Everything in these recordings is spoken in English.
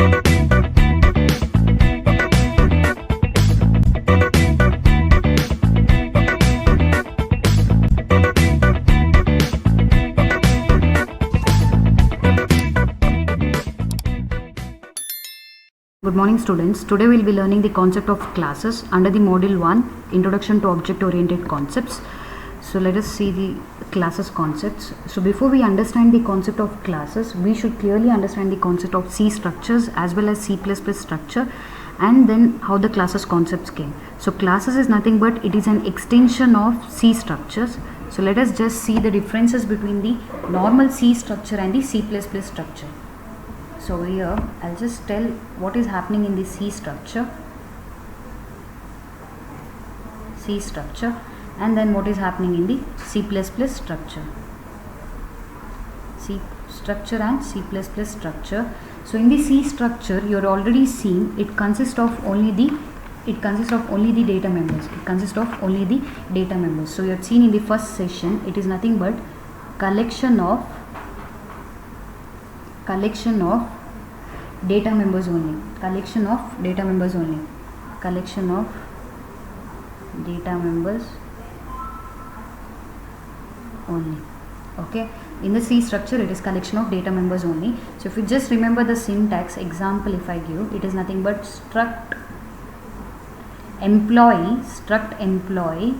Good morning students. Today we will be learning the concept of classes under the module 1 Introduction to Object Oriented Concepts. So let us see the classes concepts. So before we understand the concept of classes, we should clearly understand the concept of C structures as well as C++ structure, and then how the classes concepts came. So classes is nothing but it is an extension of C structures. So let us just see the differences between the normal C structure and the C++ structure. So here I'll just tell what is happening in the C structure, and then what is happening in the C++ structure. C structure and C++ structure. So in the C structure, you're already seeing it consists of only the data members. So you have seen in the first session, it is nothing but collection of data members only. Okay, in the C structure it is collection of data members only. So if you just remember the syntax example, if I give, it is nothing but struct employee,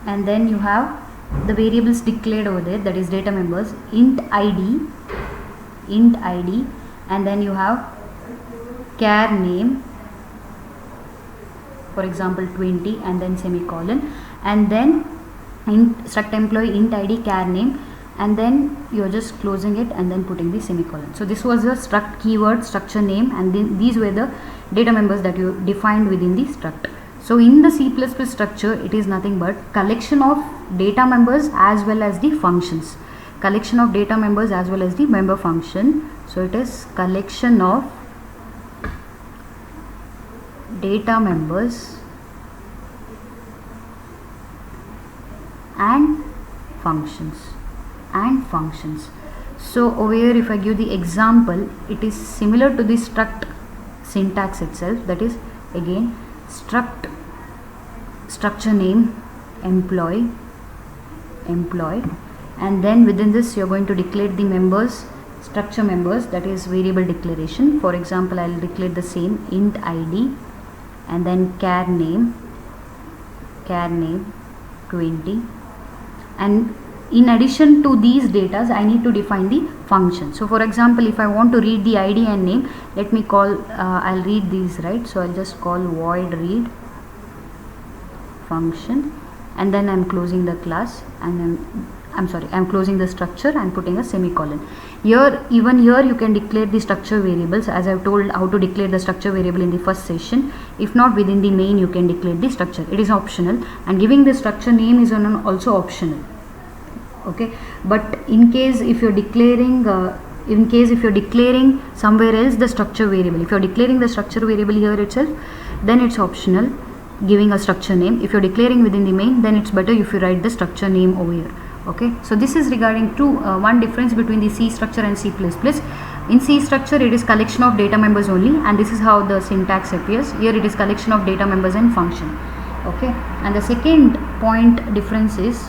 and then you have the variables declared over there, that is data members, int id, and then you have char name, for example 20, and then semicolon, and then struct employee int id char name, and then you're just closing it and then putting the semicolon. So this was the struct keyword, structure name, and then these were the data members that you defined within the struct. So in the C++ structure, it is nothing but collection of data members as well as the functions. Member function. So it is collection of data members and functions. So over here, if I give the example, it is similar to the struct syntax itself, that is again struct structure name employee, and then within this you are going to declare the members, structure members, that is variable declaration. For example, I will declare the same int id, and then char name 20, and in addition to these data I need to define the function. So for example, if I want to read the id and name, let me call I'll read these, right? So I'll just call void read function, and then I'm closing the class, and I'm closing the structure and putting a semicolon. Even here you can declare the structure variables, as I've told how to declare the structure variable in the first session. If not, within the main you can declare the structure. It is optional, and giving the structure name is also optional. Okay, but in case if you're declaring somewhere else the structure variable, if you're declaring the structure variable here itself, then it's optional giving a structure name. If you're declaring within the main, then it's better if you write the structure name over here. Okay, so this is regarding to one difference between the C structure and C++. In C structure, it is collection of data members only, and this is how the syntax appears. Here it is collection of data members and function. Okay, and the second point difference is,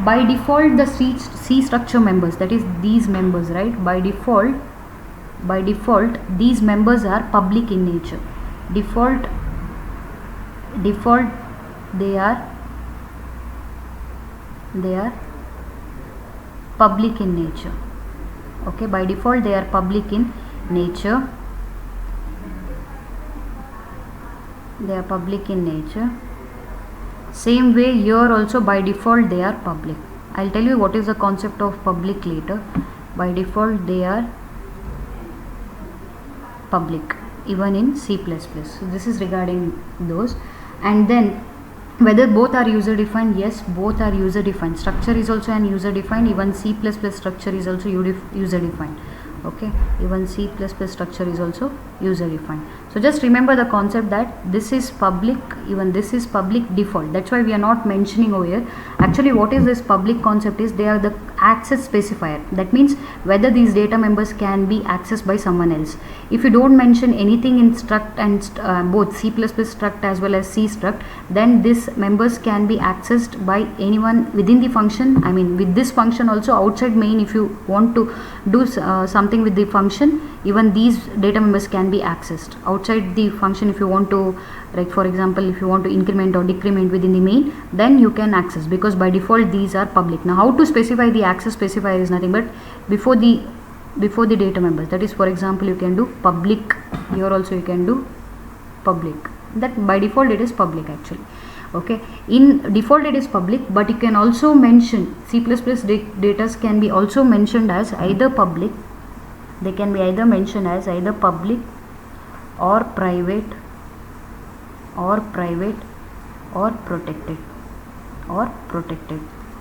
by default the C structure members, that is these members, right, by default these members are public in nature. Default they are public in nature. Okay, by default they are public in nature. Same way here also, by default they are public. I'll tell you what is the concept of public later. By default they are public even in C++. So this is regarding those. And then whether both are user defined, yes, both are user defined. Structure is also an user defined, even C++ structure is also user defined. Okay, even C++ structure is also user defined. So just remember the concept that this is public, even this is public default. That's why we are not mentioning over here. Actually what is this public concept is, they are the access specifier. That means whether these data members can be accessed by someone else. If you don't mention anything in struct and both C++ struct as well as C struct, then these members can be accessed by anyone within the function. I mean with this function also, outside main, if you want to do something with the function, even these data members can be accessed outside the function. If you want to, like for example, if you want to increment or decrement within the main, then you can access, because by default these are public. Now how to specify the access specifier is nothing but before the data members. That is, for example, you can do public. Here also you can do public. That by default it is public actually. Okay, in default it is public, but you can also mention C++ data can be also mentioned as either public. They can be either mentioned as either public or private or private or protected or protected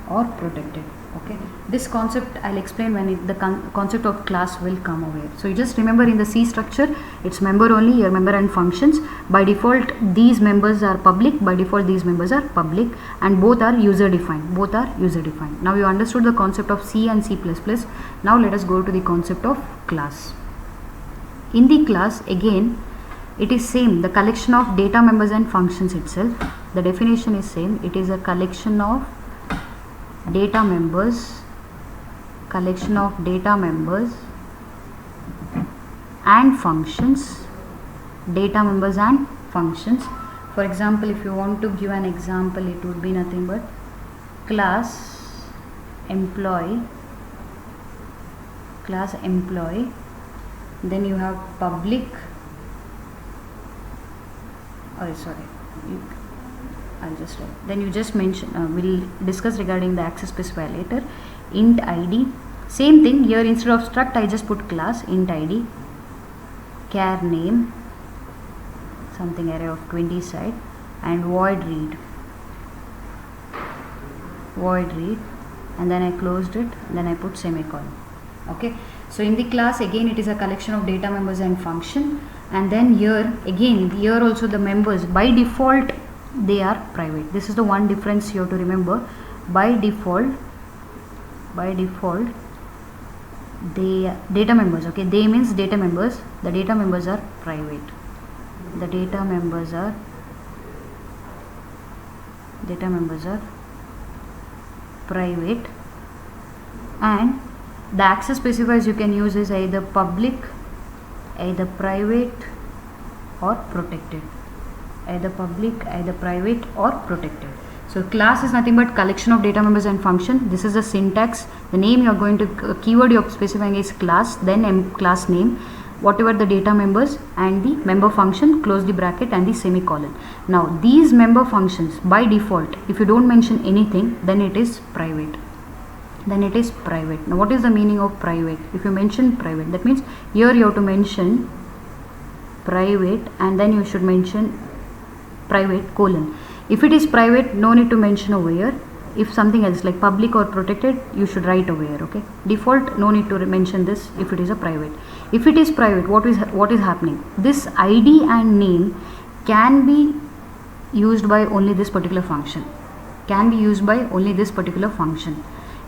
or protected. Okay, this concept I'll explain when the concept of class will come over here. So you just remember, in the C structure it's member only, your member and functions. By default these members are public, by default these members are public, and both are user defined. Both are user defined. Now you understood the concept of C and C++. Now let us go to the concept of class. In the class, again it is same, the collection of data members and functions itself. The definition is same. It is a collection of data members, and functions, data members and functions. For example, if you want to give an example, it would be nothing but class employee, then you have public, I'll just write. Then you just mention, we'll discuss regarding the access specifier later. Int id, same thing here. Instead of struct I just put class, int id, char name, something array of 20 side, and void read, and then I closed it, then I put semicolon. Okay, so in the class again it is a collection of data members and function, and then here again, here also the members by default they are private. This is the one difference you have to remember. By default they data members, okay, they means data members, the data members are private, the data members are private, and the access specifiers you can use is either public, either private or protected, either public, either private or protected. So class is nothing but collection of data members and function. This is the syntax. The name you are going to keyword you are specifying is class, then class name, whatever the data members and the member function, close the bracket and the semicolon. Now these member functions by default, if you don't mention anything, then it is private. Now what is the meaning of private? If you mention private, that means here you have to mention private, and then you should mention private colon. If it is private, no need to mention over here. If something else like public or protected, you should write over here. Okay, default no need to mention this if it is a private. If it is private, what is happening? This id and name can be used by only this particular function.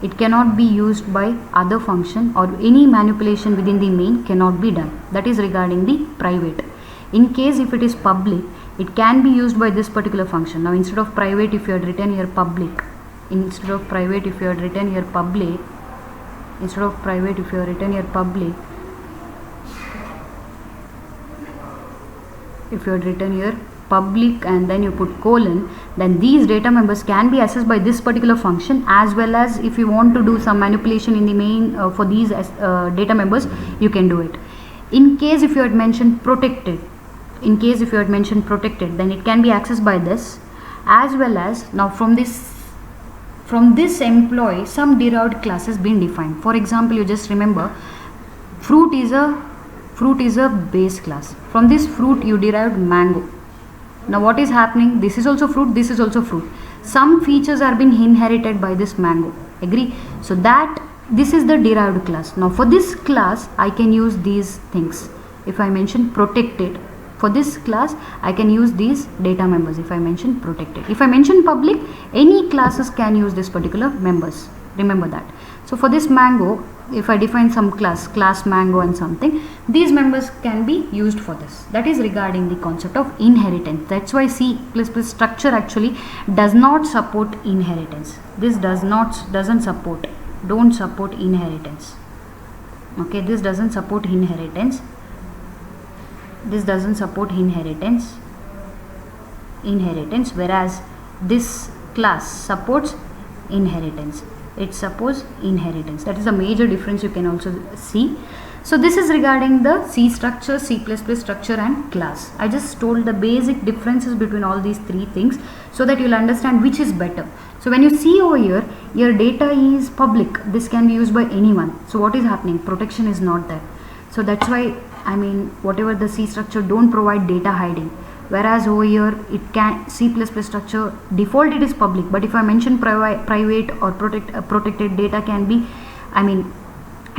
It cannot be used by other function, or any manipulation within the main cannot be done. That is regarding the private. In case if it is public, it can be used by this particular function. Now instead of private, if you had written here public, public and then you put colon, then these data members can be accessed by this particular function, as well as if you want to do some manipulation in the main for these data members, you can do it. In case if you had mentioned protected, then it can be accessed by this, as well as now from this employee some derived class has been defined. For example, you just remember fruit is a base class. From this fruit you derived mango. Now what is happening? This is also fruit, this is also fruit. Some features are being inherited by this mango. Agree? So that this is the derived class. Now for this class I can use these things. If I mention protected, for this class I can use these data members. If I mention protected, if I mention public, any classes can use this particular members. Remember that. So So for this mango, if I define some class mango and something, these members can be used for this. That is regarding the concept of inheritance. That's why C++ structure actually does not support inheritance. This doesn't support, don't support inheritance. Okay, this doesn't support inheritance. This doesn't support inheritance, whereas this class supports inheritance. It supports inheritance. That is a major difference you can also see. So this is regarding the C structure, C++ structure and class. I just told the basic differences between all these three things so that you'll understand which is better. So when you see over here, your data is public. This can be used by anyone. So what is happening? Protection is not there. So that's why, I mean, whatever the C structure don't provide data hiding. Whereas over here it can, C++ structure default it is public, but if I mention private or protected, data can be, I mean,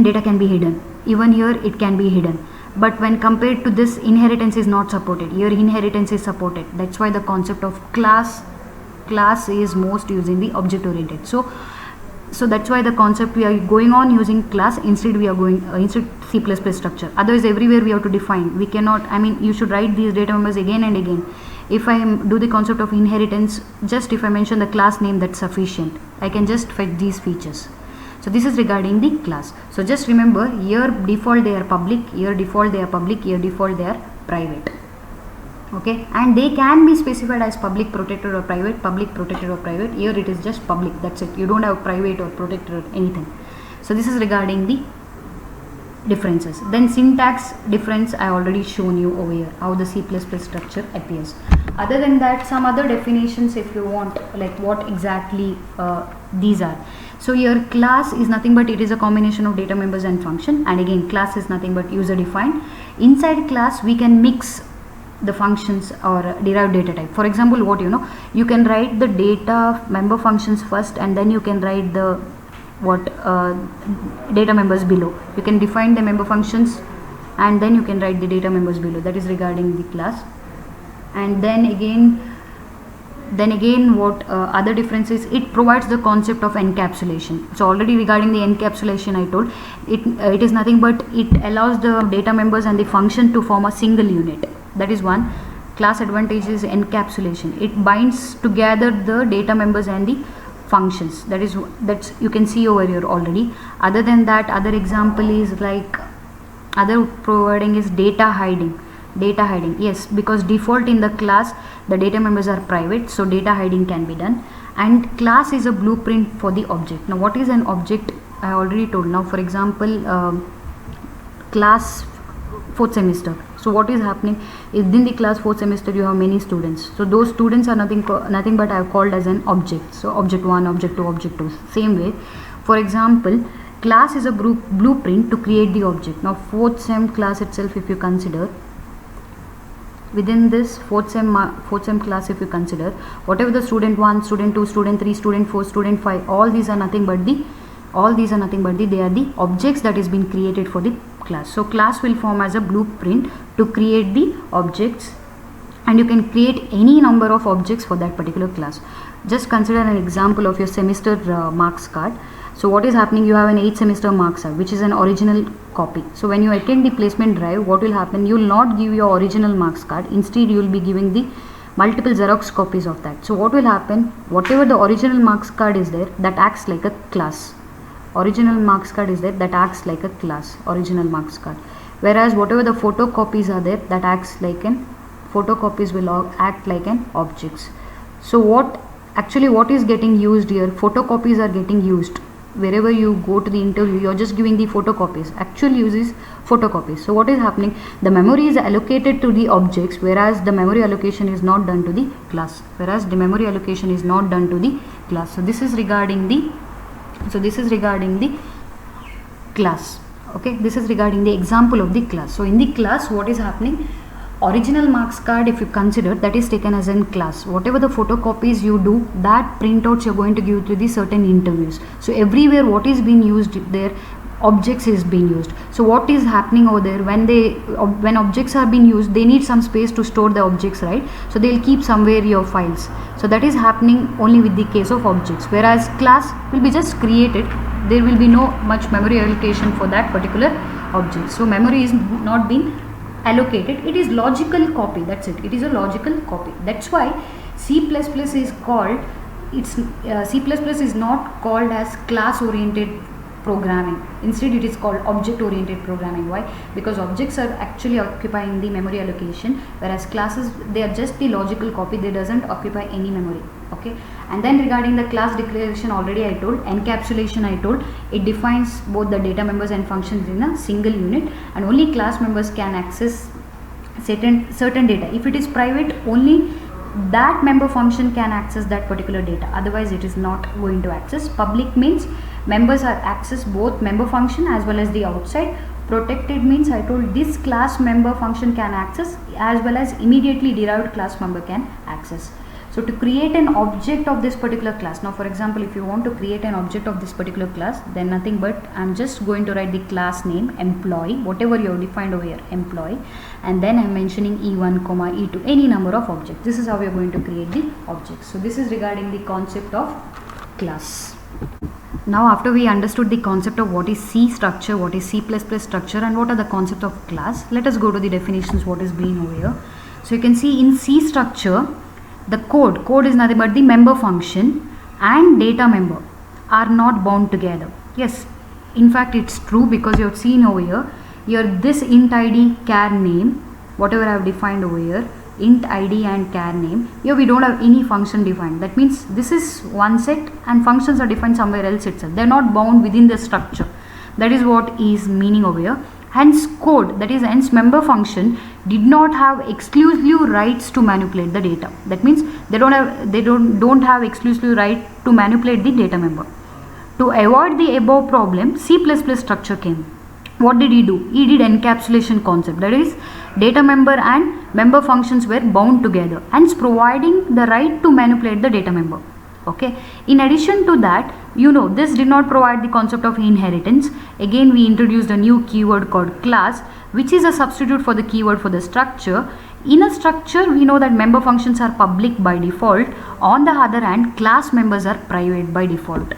data can be hidden. Even here it can be hidden. But when compared to this, inheritance is not supported. Here inheritance is supported. That's why the concept of class is most using the object oriented. So that's why the concept we are going on using class, instead we are going instead C++ structure. Otherwise everywhere we have to define. We cannot, I mean, you should write these data members again and again. If I do the concept of inheritance, just if I mention the class name, that's sufficient. I can just fetch these features. So this is regarding the class. So just remember, here default they are public, here default they are public, here default they are private. Okay, and they can be specified as public, protected or private, public, protected or private. Here it is just public, that's it. You don't have private or protected or anything. So this is regarding the differences. Then syntax difference I already shown you over here, how the C++ structure appears. Other than that, some other definitions if you want, like what exactly these are. So here class is nothing but it is a combination of data members and function, and again class is nothing but user defined. Inside class we can mix the functions or derived data type. For example, what you can write the data member functions first, and then you can write the data members below. You can define the member functions and then you can write the data members below. That is regarding the class. And then again what other difference is, it provides the concept of encapsulation. So already regarding the encapsulation I told, it is nothing but it allows the data members and the function to form a single unit. That is one. Class advantage is encapsulation. It binds together the data members and the functions. That's you can see over here already. Other than that, other example is like other providing is data hiding. Yes, because default in the class the data members are private, so data hiding can be done. And class is a blueprint for the object. Now what is an object? I already told. Now for example, class 4th semester. So what is happening is, in the class 4th semester you have many students. So those students are nothing but I have called as an object. So object 1, object 2, object 2. Same way, for example, class is a blueprint to create the object. Now 4th sem class itself, if you consider, within this 4th sem class, if you consider, whatever the student 1, student 2, student 3, student 4, student 5, all these are nothing but they are the objects that is being created for the class. So class will form as a blueprint to create the objects, and you can create any number of objects for that particular class. Just consider an example of your semester marks card. So what is happening, you have an 8th semester marks card which is an original copy. So when you attend the placement drive, what will happen, you will not give your original marks card, instead you will be giving the multiple Xerox copies of that. So what will happen, whatever the original marks card is there, that acts like a class. Original marks card is there, that acts like a class, original marks card. Whereas whatever the photocopies are there, that acts like an photocopies will act like an objects. So what is getting used here, photocopies are getting used. Wherever you go to the interview, you are just giving the photocopies. Actual use is photocopies. So what is happening, the memory is allocated to the objects, whereas the memory allocation is not done to the class. So this is regarding the class. Okay, this is regarding the example of the class. So in the class, what is happening, original marks card, if you consider, that is taken as in class. Whatever the photocopies you do, that printouts you're going to give to the certain interviews. So everywhere what is being used there, objects is being used. So what is happening over there, when objects are being used, they need some space to store the objects, right? So they'll keep somewhere your files. So that is happening only with the case of objects, whereas class will be just created there will be no much memory allocation for that particular object. So memory is not being allocated, it is logical copy, that's it, it is a logical copy. That's why C++ is called, C++ is not called as class oriented programming, instead it is called object oriented programming. Why? Because objects are actually occupying the memory allocation, whereas classes, they are just the logical copy, they doesn't occupy any memory. Okay, and then regarding the class declaration, already I told, encapsulation I told, it defines both the data members and functions in a single unit, and only class members can access certain data. If it is private, only that member function can access that particular data, otherwise it is not going to access. Public means members are access both member function as well as the outside. Protected means I told this class member function can access as well as immediately derived class member can access. So to create an object of this particular class, now for example, if you want to create an object of this particular class, then nothing but I'm just going to write the class name employee, whatever you have defined over here, employee, and then I'm mentioning E1, E2, any number of objects. This is how we are going to create the object. So this is regarding the concept of class. Now after we understood the concept of what is C structure, what is C++ structure, and what are the concept of class, let us go to the definitions what is being over here. So you can see in C structure, the code is nothing but the member function and data member are not bound together. Yes, in fact it's true, because you have seen over here this int id char name, whatever I have defined over here, int id and char name, here we don't have any function defined. That means this is one set and functions are defined somewhere else itself, they are not bound within the structure. That is what is meaning over here. Hence code, that is hence member function, did not have exclusive rights to manipulate the data. That means they don't have exclusive right to manipulate the data member. To avoid the above problem, C++ structure came. What did he do? He did encapsulation concept, that is data member and member functions were bound together, hence providing the right to manipulate the data member. Okay, in addition to that, this did not provide the concept of inheritance. Again, we introduced a new keyword called class, which is a substitute for the keyword for the structure. In a structure, we know that member functions are public by default. On the other hand, class members are private by default.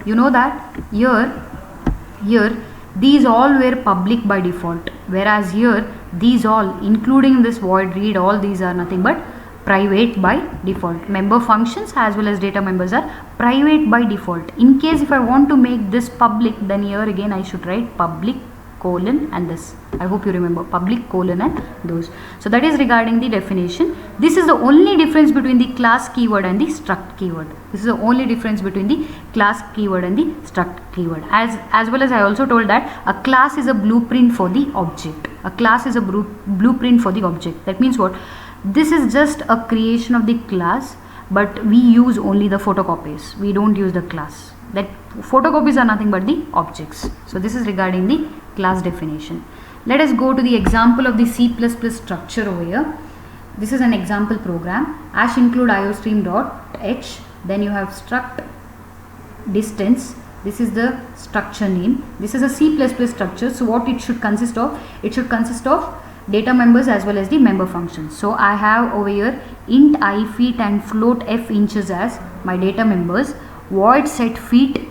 You know that here these all were public by default, whereas here these all, including this void read, all these are nothing but private by default. Member functions as well as data members are private by default. In case if I want to make this public, then here again I should write public colon and this. I hope you remember public colon and those. So that is regarding the definition. This is the only difference between the class keyword and the struct keyword. This is the only difference between the class keyword and the struct keyword. As well as I also told that a class is a blueprint for the object. A class is a blueprint for the object. That means what? This is just a creation of the class, but we use only the photocopies. We don't use the class. That photocopies are nothing but the objects. So this is regarding the class definition. Let us go to the example of the C++ structure over here. This is an example program. #include iostream.h. Then you have struct distance. This is the structure name. This is a C++ structure. So what it should consist of? It should consist of data members as well as the member functions. So I have over here int I feet and float f inches as my data members, void set feet,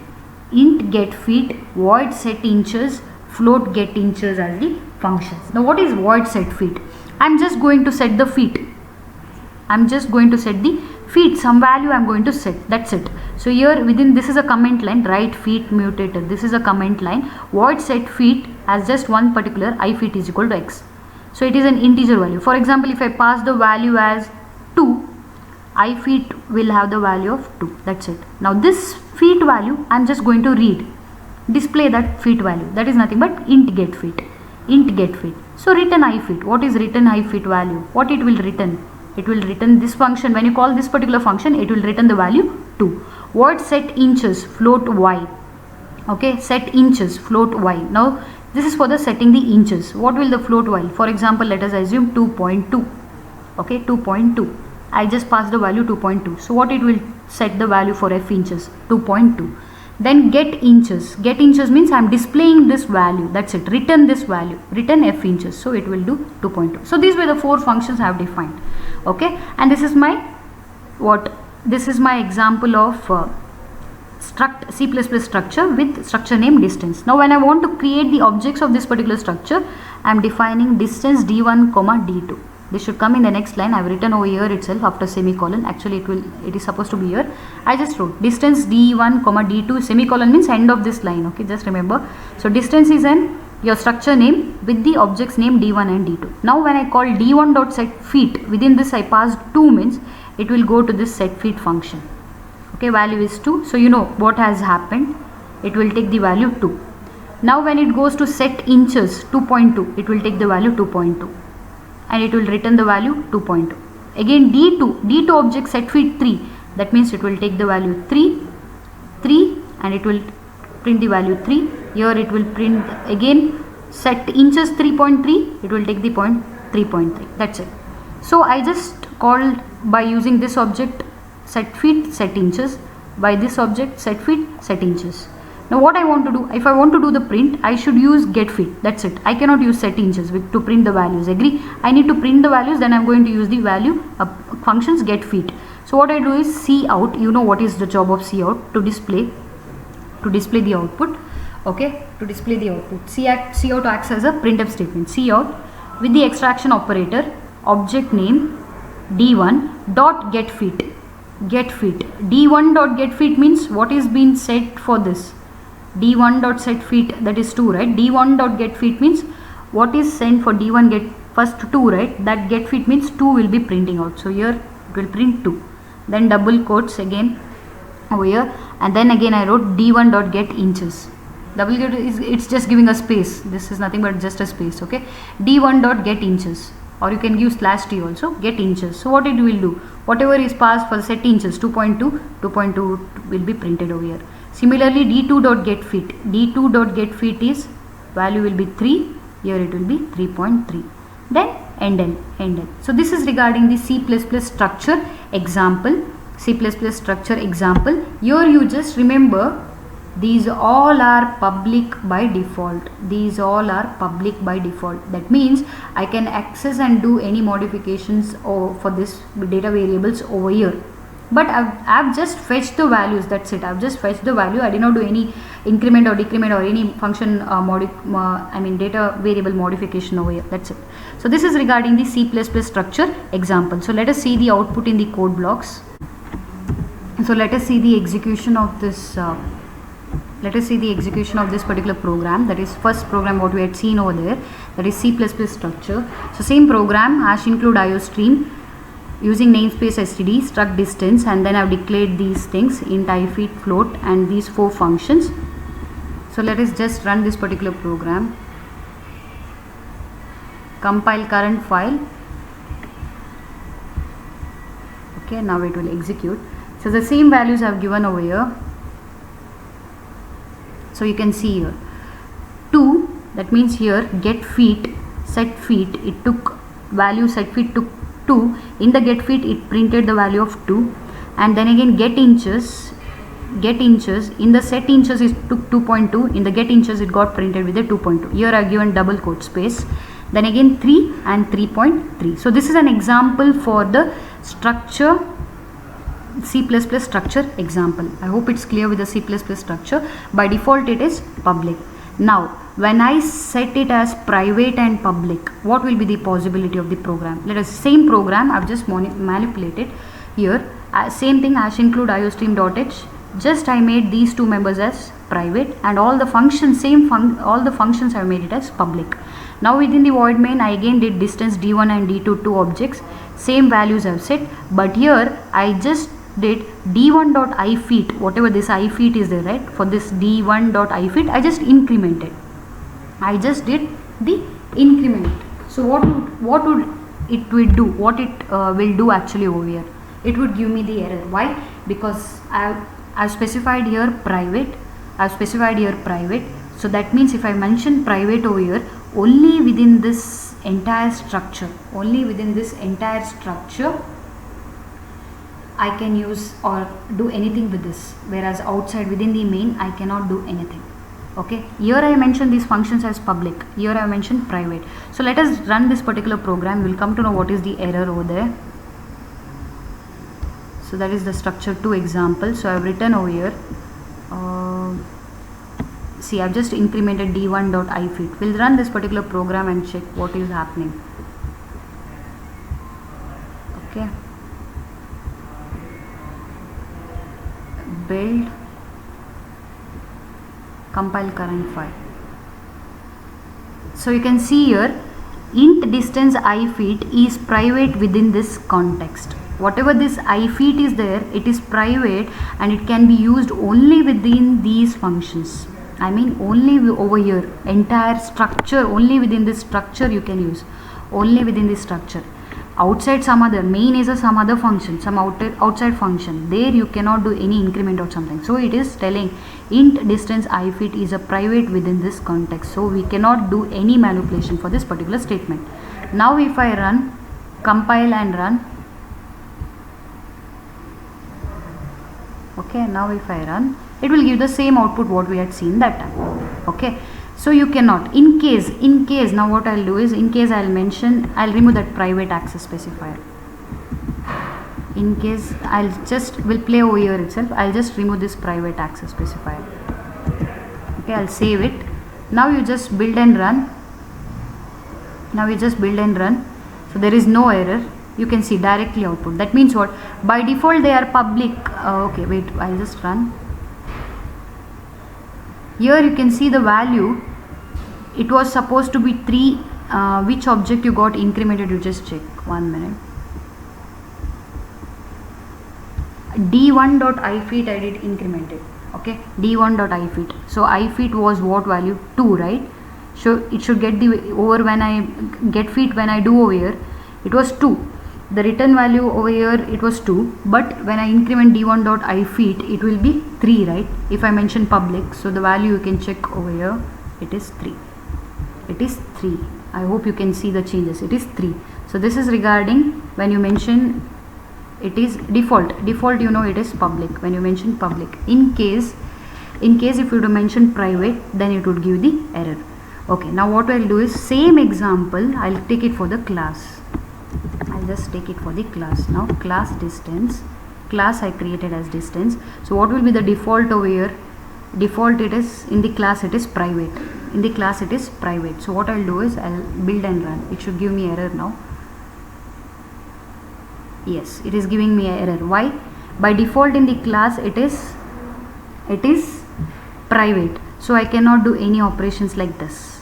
int get feet, void set inches, float get inches as the functions. Now what is void set feet? I'm just going to set the feet. I'm just going to set the feet, some value I'm going to set, that's it. So here within, this is a comment line, write feet mutated, this is a comment line. Void set feet has just one particular I feet is equal to x. So it is an integer value. For example, if I pass the value as 2, I feet will have the value of 2. That's it. Now this feet value I am just going to read. Display that feet value. That is nothing but int get feet. Int get feet. So return I feet. What is return I feet value? What it will return? It will return this function. When you call this particular function, it will return the value 2. Void set inches float y. Okay, set inches float y. Now this is for the setting the inches. What will the float value? For example, let us assume 2.2. Okay, 2.2. I just passed the value 2.2. So what it will set the value for f inches? 2.2. Then get inches. Get inches means I am displaying this value. That's it. Return this value. Return f inches. So it will do 2.2. So these were the 4 functions I have defined. Okay, and this is my This is my example of struct C++ structure with structure name distance. Now when I want to create the objects of this particular structure, I am defining distance d1 comma d2. This should come in the next line. I have written over here itself after semicolon. Actually it is supposed to be here. I just wrote distance d1 comma d2, semicolon means end of this line. Okay, just remember. So distance is your structure name with the objects name d1 and d2. Now when I call d1 dot set feet, within this I passed 2 means it will go to this set feet function. Okay, value is 2. So you know what has happened. It will take the value 2. Now when it goes to set inches 2.2, it will take the value 2.2 and it will return the value 2.2. Again d2 object set feet 3, that means it will take the value 3 and it will print the value 3. Here it will print again set inches 3.3, it will take the point 3.3. That's it. So I just called by using this object set feet set inches, by this object set feet set inches. Now what I want to do, if I want to do the print, I should use get feet. That's it. I cannot use set inches to print the values. Agree? I need to print the values, then I'm going to use the value functions get feet. So what I do is cout. You know what is the job of cout? To display the output. Okay, to display the output. Cout acts as a printf statement. Cout with the extraction operator, object name d1 dot get feet. D1 dot get feet means what is being set for this. D1 dot set feet, that is 2, right? D1 dot get feet means what is sent for D1 get first 2, right? That get feet means 2 will be printing out. So here it will print 2. Then double quotes again over here, and then again I wrote D1 dot get inches. Double quote is, it's just giving a space. This is nothing but just a space. Okay, D1 dot get inches, or you can use /t also, get inches. So what it will do, whatever is passed for set inches 2.2 will be printed over here. Similarly d2 dot get feet is value will be 3, here it will be 3.3. Then end. So this is regarding the C++ structure example. Here you just remember these all are public by default. That means I can access and do any modifications for this data variables over here. But I've just fetched the values. That's it. I've just fetched the value. I did not do any increment or decrement or any function data variable modification over here. That's it. So this is regarding the C++ structure example. So let us see the output in the code blocks. So let us see the execution of this. Let us see the execution of this particular program. That is first program what we had seen over there. That is C++ structure. So same program, hash include IOStream, using namespace std, struct distance, and then I've declared these things int ifeet, float, and these 4 functions. So let us just run this particular program. Compile current file. Okay, now it will execute. So the same values I've given over here. So you can see here 2, that means here get feet, set feet, it took value set feet took 2, in the get feet it printed the value of 2, and then again get inches, in the set inches it took 2.2, in the get inches it got printed with a 2.2. Here I have given double quote space, then again 3 and 3.3. So this is an example for the structure, C++ structure example. I hope it's clear with the C++ structure. By default it is public. Now when I set it as private and public, what will be the possibility of the program? Let us, same program I've just manipulated here, same thing, hash include iostream.h, just I made these 2 members as private, and all the functions, all the functions I've made it as public. Now within the void main I again did distance d1 and d2, 2 objects, same values I've set, but here I just did d1.ifeet, whatever this ifeet is there, right? For this d1.ifeet I just incremented. I just did the increment. So what would it will do? What it will do actually over here? It would give me the error. Why? Because I've specified here private. So that means if I mention private over here, only within this entire structure, I can use or do anything with this, whereas outside within the main I cannot do anything. Okay, here I mentioned these functions as public, here I mentioned private. So let us run this particular program. We'll come to know what is the error over there. So that is the structure 2 example. So I've written over here See, I've just incremented d1.ifeet. We'll run this particular program and check what is happening. Okay, build, compile current file. So you can see here, int distance ifeet is private within this context. Whatever this ifeet is there, it is private and it can be used only within these functions. I mean only over here, entire structure, only within this structure you can use, only within this structure. Outside some other, main is some other function, some outside function, there you cannot do any increment or something. So it is telling int distance ifeet is a private within this context, so we cannot do any manipulation for this particular statement. Now if I run, compile and run, okay, now if I run, it will give the same output what we had seen that time. Okay, so you cannot, in case, now what I'll do is, in case I'll remove that private access specifier. In case will play over here itself, I'll just remove this private access specifier. Okay, I'll save it. Now you just build and run. So there is no error. You can see directly output. That means what? By default they are public. Okay, wait, I'll just run. Here you can see the value. It was supposed to be 3. Which object you got incremented, you just check. 1 minute. d1.ifeet I did incremented. Okay, d1.ifeet. So ifeet was what value? 2, right? So it should get the over when I get feet when I do over here, it was 2. The return value over here it was 2, but when I increment d1.ifeet it will be 3, right? If I mention public, so the value you can check over here, it is 3. It is 3. I hope you can see the changes. It is 3. So this is regarding when you mention it is default, you know, it is public when you mention public. In case if you mention private, then it would give the error. Okay, now what I'll do is same example, I'll take it for the class. I'll just take it for the class. Now class distance, class I created as distance. So what will be the default over here? Default, it is in the class it is private. In the class it is private. So what I'll do is I'll build and run. It should give me error now. Yes, it is giving me an error. Why? By default in the class it is private. So I cannot do any operations like this.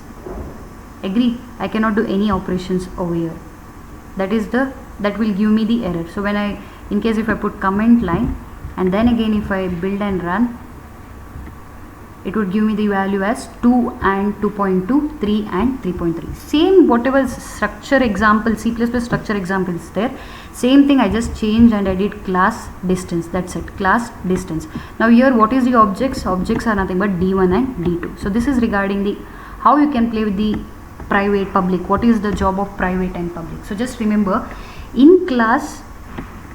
Agree? I cannot do any operations over here. That will give me the error. So when in case if I put comment line and then again if I build and run, it would give me the value as 2 and 2.2, 3 and 3.3. Same whatever structure example, C++ structure example is there. Same thing I just changed and I did class distance. That's it, class distance. Now here what is the objects? Objects are nothing but d1 and d2. So this is regarding the how you can play with the private, public. What is the job of private and public? So just remember, in class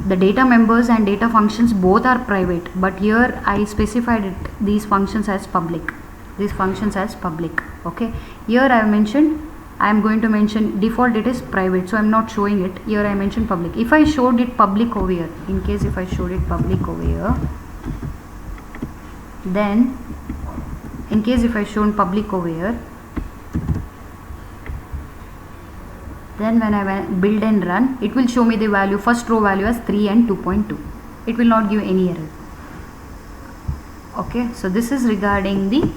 the data members and data functions both are private, but here I specified these functions as public. Okay, here I have mentioned, I am going to mention default it is private, so I am not showing it. Here I mentioned public. If I showed it public over here, in case if I showed it public over here, then in case if I shown public over here, then when I build and run, it will show me the value, first row value as 3 and 2.2. It will not give any error. Okay, so this is regarding the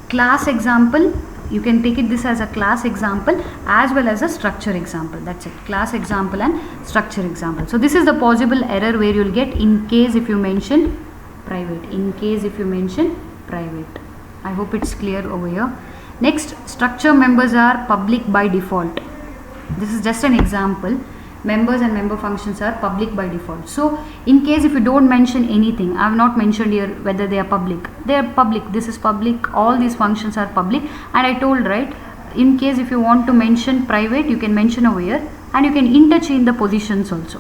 class example. You can take this as a class example as well as a structure example. That's it, class example and structure example. So this is the possible error where you will get in case if you mention private. I hope it's clear over here. Next, structure members are public by default. This is just an example. Members and member functions are public by default. So in case if you don't mention anything, I have not mentioned here whether they are public. They are public. This is public. All these functions are public. And I told, right, in case if you want to mention private, you can mention over here and you can interchange the positions also.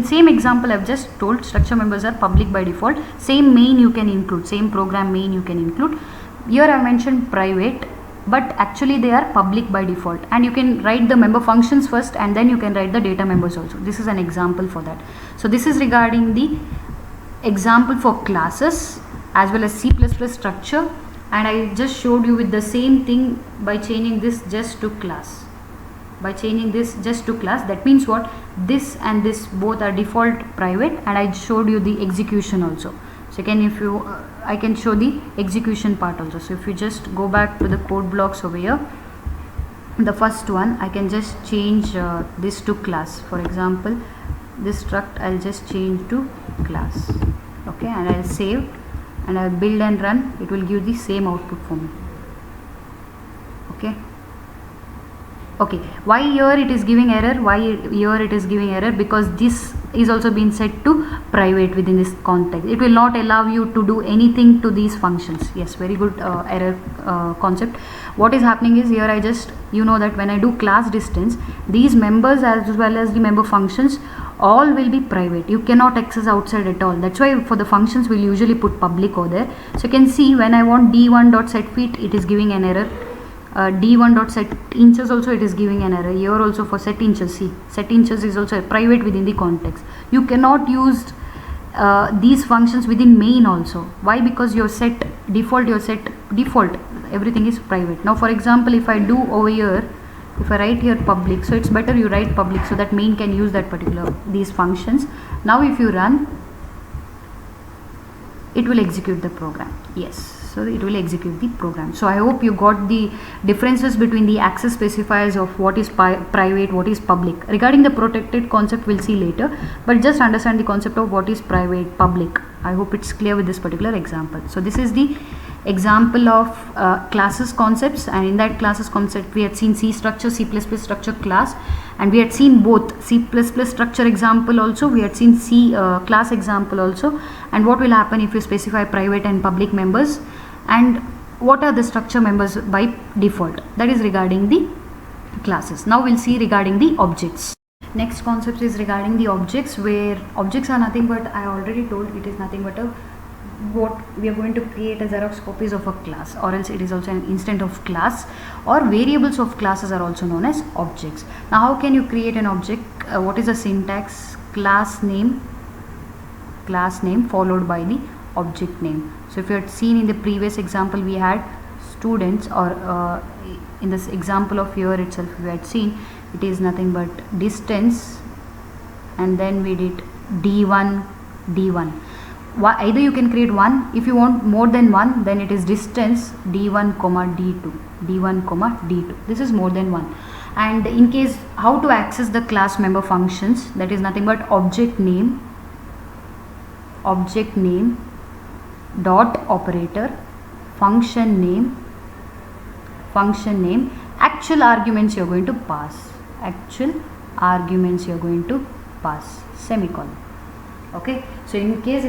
Same example I've just told, structure members are public by default. Same main you can include, same program main you can include. Here I mentioned private, but actually they are public by default, and you can write the member functions first and then you can write the data members also. This is an example for that. So this is regarding the example for classes as well as C++ structure, and I just showed you with the same thing by changing this just to class. By changing this just to class, that means what, this and this both are default private, and I showed you the execution also. So again, if you I can show the execution part also. So if you just go back to the code blocks over here, the first one I can just change this to class. For example, this struct I'll just change to class, okay, and I'll save and I'll build and run. It will give the same output for me. Okay, why here it is giving error? Why here it is giving error? Because this is also been set to private within this context. It will not allow you to do anything to these functions. Yes, very good error concept. What is happening is here I just, you know that when I do class distance, these members as well as the member functions all will be private. You cannot access outside at all. That's why for the functions we'll usually put public over there. So you can see when I want d1.setFeet, it is giving an error. d1.setInches also it is giving an error. Here also for setInches, see, setInches is also private within the context. You cannot use these functions within main also. Why? Because your set default, everything is private. Now for example, if I do over here, if I write here public, so it's better you write public so that main can use that particular these functions. Now if you run, it will execute the program. Yes, so it will execute the program. So I hope you got the differences between the access specifiers of what is private, what is public. Regarding the protected concept we'll see later, but just understand the concept of what is private, public. I hope it's clear with this particular example. So this is the example of classes concepts, and in that classes concept we had seen C structure, C++ structure, class, and we had seen both C++ structure example also, we had seen C class example also, and what will happen if you specify private and public members, and what are the structure members by default. That is regarding the classes. Now we'll see regarding the objects. Next concept is regarding the objects, where objects are nothing but, I already told, it is nothing but what we are going to create as Xerox copies of a class, or else it is also an instant of class, or variables of classes are also known as objects. Now how can you create an object? What is the syntax? Class name followed by the object name. So if you had seen in the previous example we had students, or in this example of here itself we had seen it is nothing but distance, and then we did d1. Either you can create one, if you want more than one then it is distance d1 d2. This is more than one. And in case how to access the class member functions, that is nothing but object name dot operator, function name, actual arguments you are going to pass, semicolon. Okay, so in case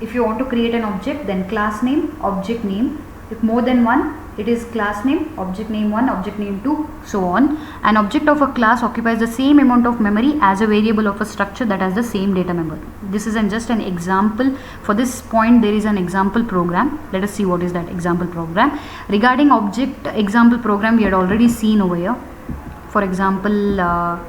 if you want to create an object, then class name, object name. If more than one, it is class name, object name 1, object name 2, so on. An object of a class occupies the same amount of memory as a variable of a structure that has the same data member. This is just an example. For this point there is an example program. Let us see what is that example program. Regarding object example program, we had already seen over here. For example,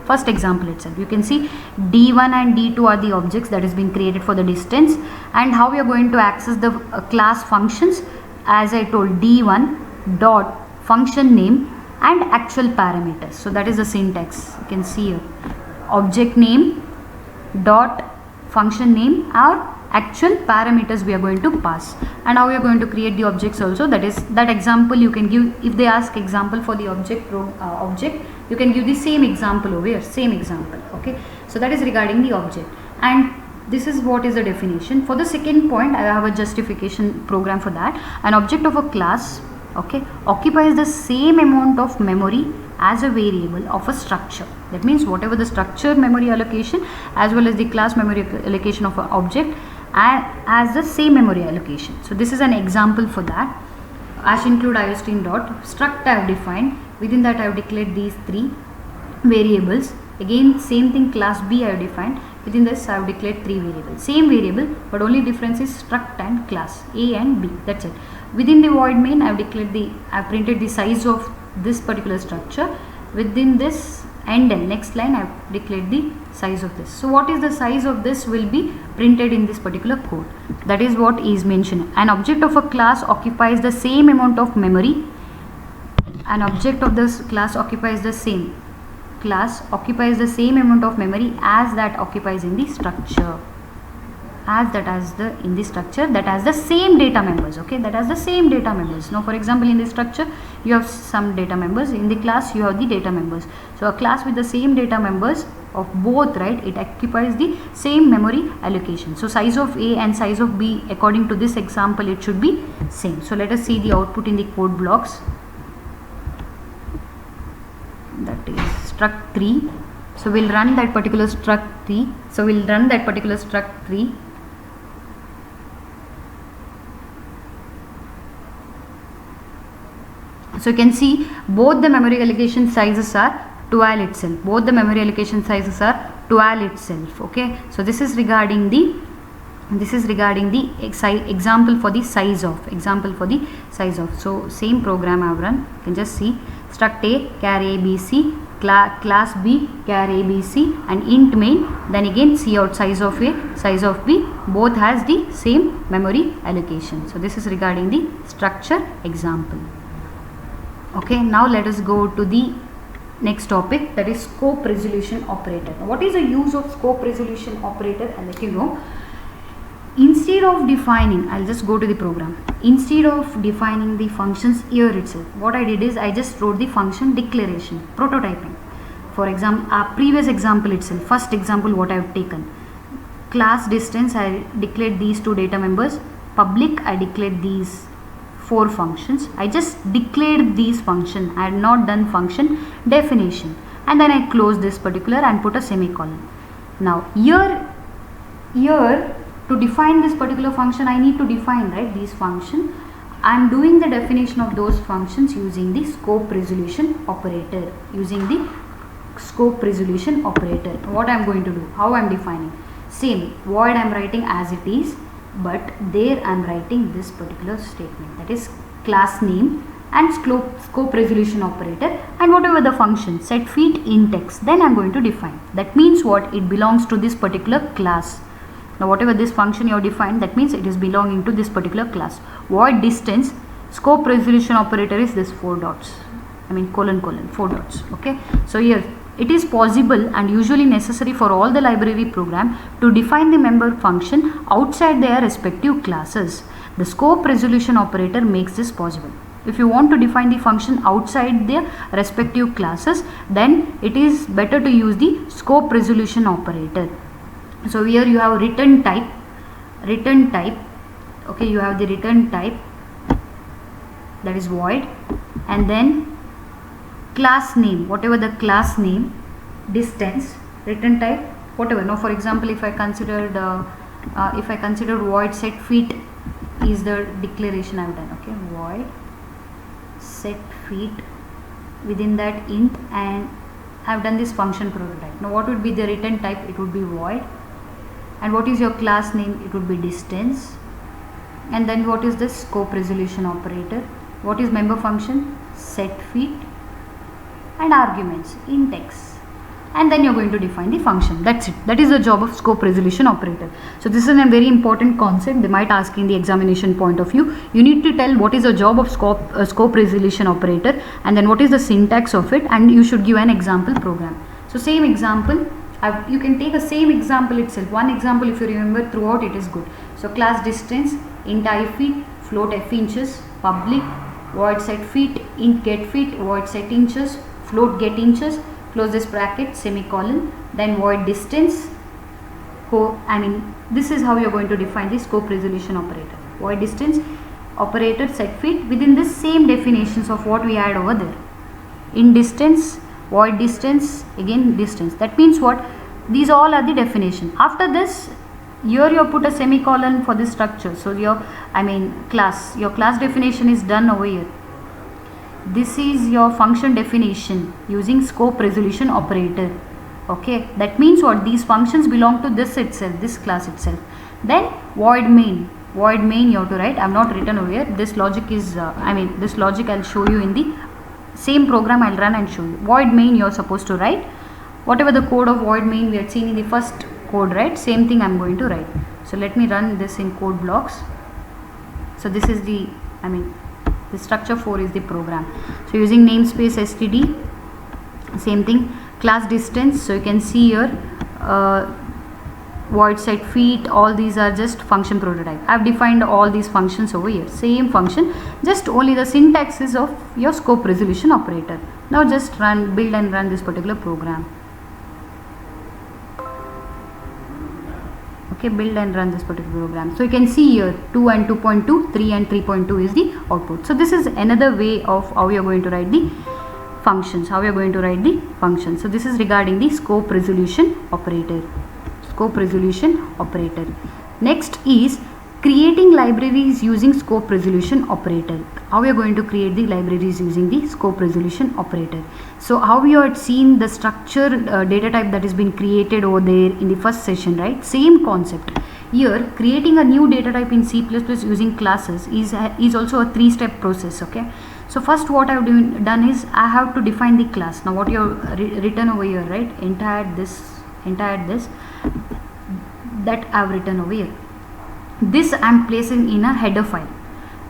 first example itself, you can see d1 and d2 are the objects that is being created for the distance, and how we are going to access the class functions. As I told, d1 dot function name and actual parameters. So that is the syntax. You can see here, object name dot function name or actual parameters we are going to pass, and how we are going to create the objects also. That is that example you can give. If they ask example for the object you can give the same example over here, same example. Okay, so that is regarding the object, and this is what is the definition. For the second point, I have a justification program for that. An object of a class, okay, occupies the same amount of memory as a variable of a structure. That means whatever the structure memory allocation as well as the class memory allocation of an object has the same memory allocation. So this is an example for that. As include iostream dot struct I have defined. Within that I have declared these three variables. Again same thing, class B I have defined. Within this I have declared three variables. Same variable, but only difference is struct and class A and B. That's it. Within the void main I have declared I have printed the size of this particular structure. Within this and then next line I have declared the size of this. So what is the size of this will be printed in this particular code. That is what is mentioned. An object of a class occupies the same amount of memory. An object of this class occupies the same amount of memory as that occupies in the structure, in the structure that has the same data members. Okay, that has the same data members. Now for example, in the structure you have some data members, in the class you have the data members. So a class with the same data members of both, right, it occupies the same memory allocation. So size of A and size of B, according to this example, it should be same. So let us see the output in the code blocks. That is struct 3. So we'll run that particular struct 3. So you can see both the memory allocation sizes are 12 itself. Okay. So this is regarding the example for the size of. So same program I have run. You can just see struct A char ABC, class B char ABC, and int main. Then again see out size of A, size of B. Both has the same memory allocation. So this is regarding the structure example. Okay, now let us go to the next topic, that is scope resolution operator. Now, what is the use of scope resolution operator? I'll let you know. Instead of defining, I'll just go to the program. Instead of defining the functions here itself, what I did is I just wrote the function declaration, prototyping. For example, our previous example itself, first example what I have taken. Class distance, I declared these two data members. Public, I declared these 4 functions. I just declared these functions. I had not done function definition, and then I closed this particular and put a semicolon. Now here to define this particular function, I need to define, right, these functions. I am doing the definition of those functions using the scope resolution operator. What I am going to do, how I am defining, same void I am writing as it is, but there I am writing this particular statement, that is class name and scope resolution operator, and whatever the function set feet int x, then I am going to define. That means what? It belongs to this particular class. Now whatever this function you have defined, that means it is belonging to this particular class. Void distance, scope resolution operator is this 4 dots, colon 4 dots. Okay, so here it is possible and usually necessary for all the library program to define the member function outside their respective classes. The scope resolution operator makes this possible. If you want to define the function outside their respective classes, then it is better to use the scope resolution operator. So here you have return type. Okay, you have the return type, that is void, and then class name, whatever the class name, distance, return type, whatever. Now for example, if I considered void set feet is the declaration I have done. Okay, void set feet, within that int, and I have done this function prototype. Now what would be the return type? It would be void. And what is your class name? It would be distance. And then what is the scope resolution operator? What is member function? Set feet, and arguments int x, and then you are going to define the function. That's it. That is the job of scope resolution operator. So this is a very important concept. They might ask in the examination point of view. You need to tell what is the job of scope resolution operator, and then what is the syntax of it, and you should give an example program. So same example, you can take a same example itself. One example, if you remember throughout, it is good. So class distance, int I feet, float f inches, public, void set feet, int get feet, void set inches, float get inches, close this bracket, semicolon, then void distance. This is how you are going to define the scope resolution operator. Void distance operator set feet within the same definitions of what we had over there. In distance, void distance, again distance. That means what? These all are the definition. After this, here you put a semicolon for this structure. So your class definition is done over here. This is your function definition using scope resolution operator. Okay, that means what? These functions belong to this itself, this class itself. Then void main you have to write. I have not written over here. This logic is this logic I'll show you in the same program. I'll run and show you. Void main you are supposed to write. whatever the code of void main we had seen in the first code, right? Same thing I'm going to write. So let me run this in code blocks. So this is the, the structure 4 is the program. So using namespace std, same thing, class distance. So you can see here void set feet, all these are just function prototype. I've defined all these functions over here, same function, just only the syntax is of your scope resolution operator. Now just build and run this particular program. Okay, build and run this particular program. So you can see here 2 and 2.2, 3 and 3.2 is the output. So this is another way of how you are going to write the functions, So this is regarding the scope resolution operator. Next is creating libraries using scope resolution operator. How we are going to create the libraries using the scope resolution operator. So how we had seen the structure data type that has been created over there in the first session, right? Same concept. Here creating a new data type in C++ using classes is also a 3-step process. Okay. So first what I have done is I have to define the class. Now what you have written over here, right? Entire this that I have written over here. This I am placing in a header file.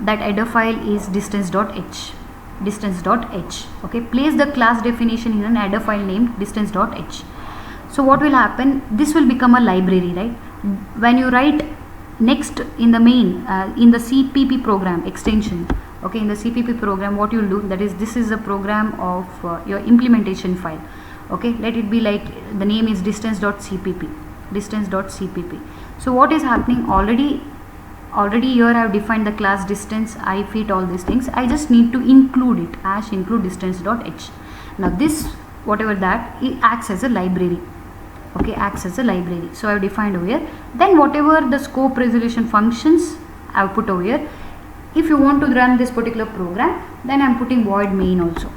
That header file is distance.h. Okay, place the class definition in an header file named distance.h. So what will happen? This will become a library, right? When you write next in the main in the CPP program extension, okay, in the CPP program, what you will do, that is, this is a program of your implementation file. Okay, let it be like the name is distance.cpp. So what is happening, already here I have defined the class distance, I feet, all these things. I just need to include it, #include distance.h. Now this, whatever that, it acts as a library. Okay, acts as a library. So I have defined over here. Then whatever the scope resolution functions I have put over here. If you want to run this particular program, then I am putting void main also.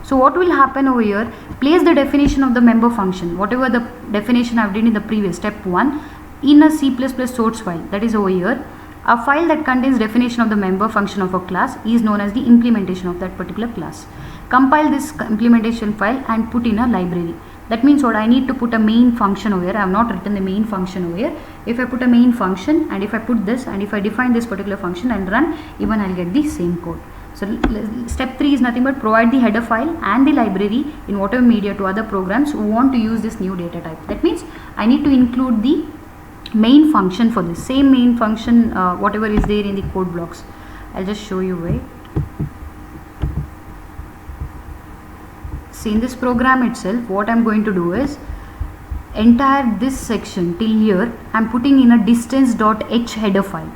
So what will happen over here, place the definition of the member function, whatever the definition I have done in the previous step 1, in a C++ source file, that is over here. A file that contains definition of the member function of a class is known as the implementation of that particular class. Compile this implementation file and put in a library. That means what, I need to put a main function over here. I have not written the main function over here. If I put a main function and if I put this and if I define this particular function and run, even I'll get the same code. So step 3 is nothing but provide the header file and the library in whatever media to other programs who want to use this new data type. That means I need to include the main function for this, same main function whatever is there in the code blocks. I'll just show you. Wait, see, in this program itself, what I'm going to do is entire this section till here I'm putting in a distance.h header file.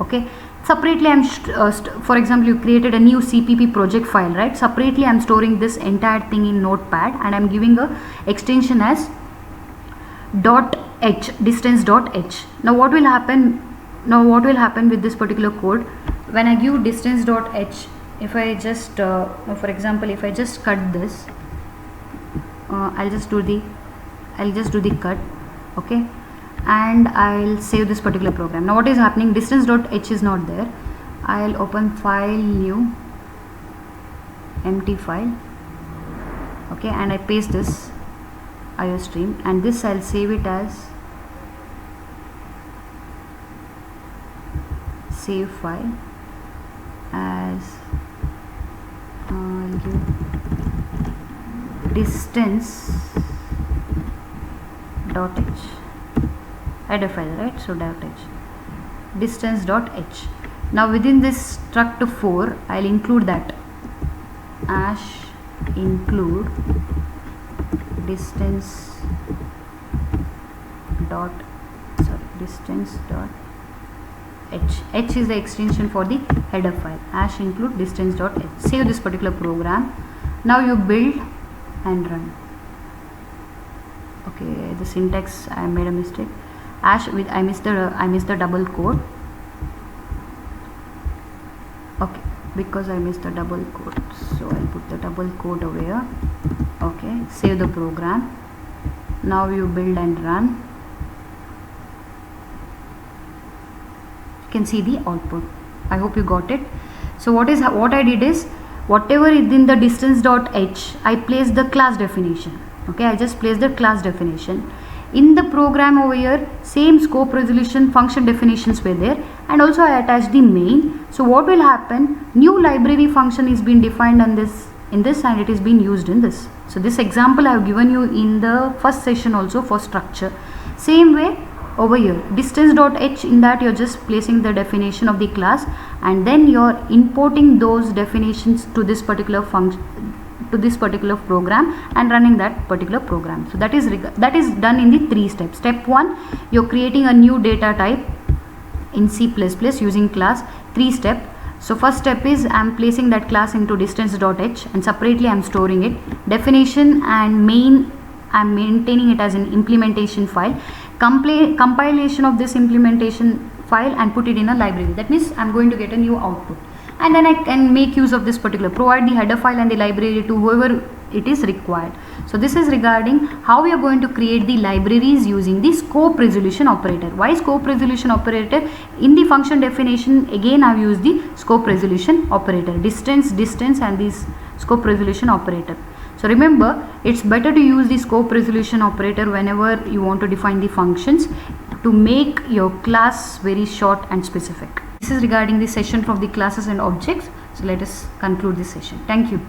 Okay, separately I'm for example, you created a new CPP project file, right? Separately I'm storing this entire thing in Notepad and I'm giving a extension as .h, distance.h. Now what will happen with this particular code when I give distance.h? If I just for example, if I just cut this, I'll just do the cut. Okay, and I'll save this particular program. Now what is happening, distance.h is not there. I'll open file, new, empty file. Okay, and I paste this iostream and this I'll save it as save file as I'll give distance.h header file, right? So .h, distance.h. Now within this struct 4 I'll include that #include distance dot h is the extension for the header file, #include distance.h. Save this particular program. Now you build and run. Okay, the syntax, I made a mistake. I missed the double quote. Okay, because I missed the double quote, so I'll put the double quote over here. Okay, save the program. Now you build and run. You can see the output. I hope you got it. So what I did is, whatever is in the distance.h, I placed the class definition. Okay, I just placed the class definition. In the program over here, same scope resolution function definitions were there, and also I attached the main. So what will happen, new library function is being defined on this in this, and it is being used in this. So this example I have given you in the first session also for structure. Same way over here, distance.h, in that you're just placing the definition of the class, and then you're importing those definitions to this particular function, to this particular program, and running that particular program. So that is done in the 3 steps. Step 1, you're creating a new data type in C++ using class. 3 step. So first step is I'm placing that class into distance.h, and separately I'm storing it. Definition and main, I'm maintaining it as an implementation file. Compilation of this implementation file and put it in a library. That means I'm going to get a new output, and then I can make use of this particular, provide the header file and the library to whoever it is required. So this is regarding how we are going to create the libraries using the scope resolution operator. Why scope resolution operator? In the function definition, again I've used the scope resolution operator, distance, and this scope resolution operator. So remember, it's better to use the scope resolution operator whenever you want to define the functions to make your class very short and specific. This is regarding the session from the classes and objects. So let us conclude this session. Thank you.